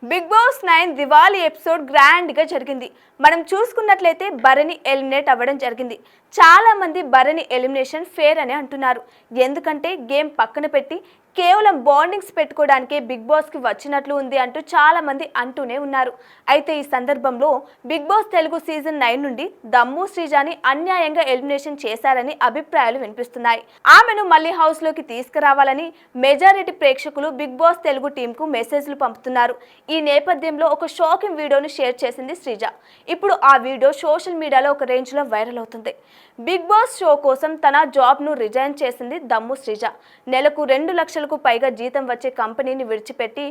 Big Boss 9 Diwali episode grand గా జరిగింది. మనం చూసుకున్నట్లయితే భరణి ఎలిమినేట్ అవ్వడం జరిగింది. చాలా మంది భరణి ఎలిమినేషన్ ఫేర్ అని అంటున్నారు. ఎందుకంటే గేమ్ పక్కన పెట్టి కేవలం బాండింగ్స్ పెట్టుకోవడానికే బిగ్ బాస్ కి వచ్చినట్లు ఉంది అంటూ చాలా మంది అంటూనే ఉన్నారు. అయితే ఈ సందర్భంలో బిగ్ బాస్ తెలుగు సీజన్ 9 నుండి దమ్ము శ్రీజాని అన్యాయంగా ఎలిమినేషన్ చేశారని అభిప్రాయాలు వినిపిస్తున్నాయి. ఆమెను మళ్ళీ హౌస్ లోకి తీసుకురావాలని మెజారిటీ ప్రేక్షకులు బిగ్ బాస్ తెలుగు టీమ్ కు మెసేజ్లు పంపుతున్నారు. ఈ నేపథ్యంలో ఒక షాకింగ్ వీడియోను షేర్ చేసింది శ్రీజ. ఇప్పుడు ఆ వీడియో సోషల్ మీడియాలో ఒక రేంజ్ లో వైరల్ అవుతుంది. బిగ్ బాస్ షో కోసం తన జాబ్ ను రిజైన్ చేసింది దమ్ము శ్రీజ. నెలకు 2 లక్షలకు పైగా జీతం వచ్చే కంపెనీని విడిచిపెట్టి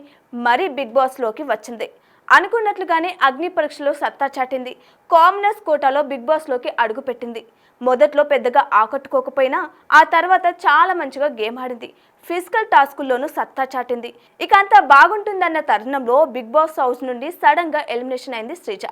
మరీ బిగ్ బాస్ లోకి వచ్చింది. అనుకున్నట్లుగానే అగ్ని పరీక్షలో సత్తా చాటింది. కామనర్స్ కోటాలో బిగ్ బాస్ లోకి అడుగు పెట్టింది. మొదట్లో పెద్దగా ఆకట్టుకోకపోయినా ఆ తర్వాత చాలా మంచిగా గేమ్ ఆడింది. ఫిజికల్ టాస్కుల్లోనూ సత్తా చాటింది. ఇక అంతా బాగుంటుందన్న తరుణంలో బిగ్ బాస్ హౌస్ నుండి సడన్ గా ఎలిమినేషన్ అయింది శ్రీజ.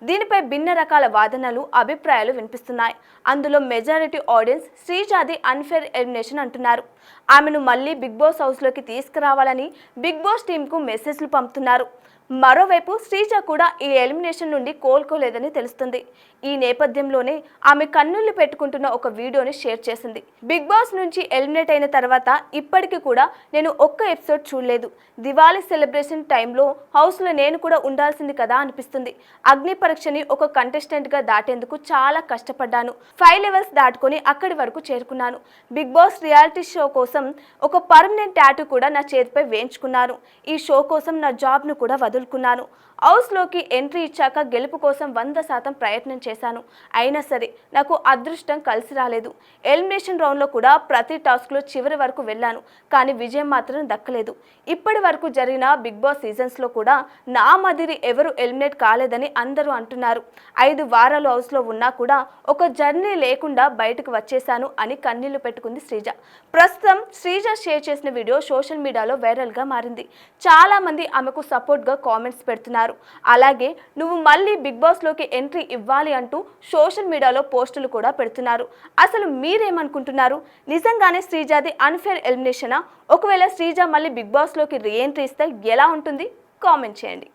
దీనిపై భిన్న రకాల వాదనలు, అభిప్రాయాలు వినిపిస్తున్నాయి. అందులో మెజారిటీ ఆడియన్స్ శ్రీజాది అన్ఫేర్ ఎలిమినేషన్ అంటున్నారు. ఆమెను మళ్ళీ బిగ్ బాస్ హౌస్లోకి తీసుకురావాలని బిగ్ బాస్ టీంకు మెసేజ్లు పంపుతున్నారు. మరోవైపు శ్రీజ కూడా ఈ ఎలిమినేషన్ నుండి కోలుకోలేదని తెలుస్తుంది. ఈ నేపథ్యంలోనే ఆమె కన్నుళ్లు పెట్టుకుంటున్న ఒక వీడియోని షేర్ చేసింది. బిగ్ బాస్ నుంచి ఎలిమినేట్ అయిన తర్వాత ఇప్పటికీ కూడా నేను ఒక్క ఎపిసోడ్ చూడలేదు. దివాళీ సెలబ్రేషన్ టైంలో హౌస్లో నేను కూడా ఉండాల్సింది కదా అనిపిస్తుంది. అగ్ని పరీక్షని ఒక కంటెస్టెంట్గా దాటేందుకు చాలా కష్టపడ్డాను. 5 లెవెల్స్ దాటుకొని అక్కడి వరకు చేరుకున్నాను. బిగ్ బాస్ రియాలిటీ షో కోసం ఒక పర్మనెంట్ టాటూ కూడా నా చేతిపై వేయించుకున్నాను. ఈ షో కోసం నా జాబ్ను కూడా వదులుకున్నాను. హౌస్లోకి ఎంట్రీ ఇచ్చాక గెలుపు కోసం 100% ప్రయత్నం చేశాను. అయినా సరే నాకు అదృష్టం కలిసి రాలేదు. ఎలిమినేషన్ రౌండ్లో కూడా ప్రతి టాస్క్లో చివరి వరకు వెళ్ళాను. కానీ విజయం మాత్రం దక్కలేదు. ఇప్పటి వరకు జరిగిన బిగ్ బాస్ సీజన్స్లో కూడా నా మాదిరి ఎవరు ఎలిమినేట్ కాలేదని అందరూ అంటున్నారు. 5 వారాలు హౌస్లో ఉన్నా కూడా ఒక జర్నీ లేకుండా బయటకు వచ్చేశాను అని కన్నీళ్లు పెట్టుకుంది శ్రీజ. ప్రస్తుతం శ్రీజ షేర్ చేసిన వీడియో సోషల్ మీడియాలో వైరల్గా మారింది. చాలా మంది ఆమెకు సపోర్ట్గా కామెంట్స్ పెడుతున్నారు. అలాగే నువ్వు మళ్ళీ బిగ్ బాస్ లోకి ఎంట్రీ ఇవ్వాలి అంటూ సోషల్ మీడియాలో పోస్టులు కూడా పెడుతున్నారు. అసలు మీరేమనుకుంటున్నారు? నిజంగానే శ్రీజాది అన్ఫేర్ ఎలిమినేషనా? ఒకవేళ శ్రీజ మళ్ళీ బిగ్ బాస్ లోకి రీ ఎంట్రీ ఇస్తే ఎలా ఉంటుంది? కామెంట్ చేయండి.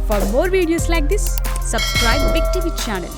For more videos like this, subscribe Big TV channel.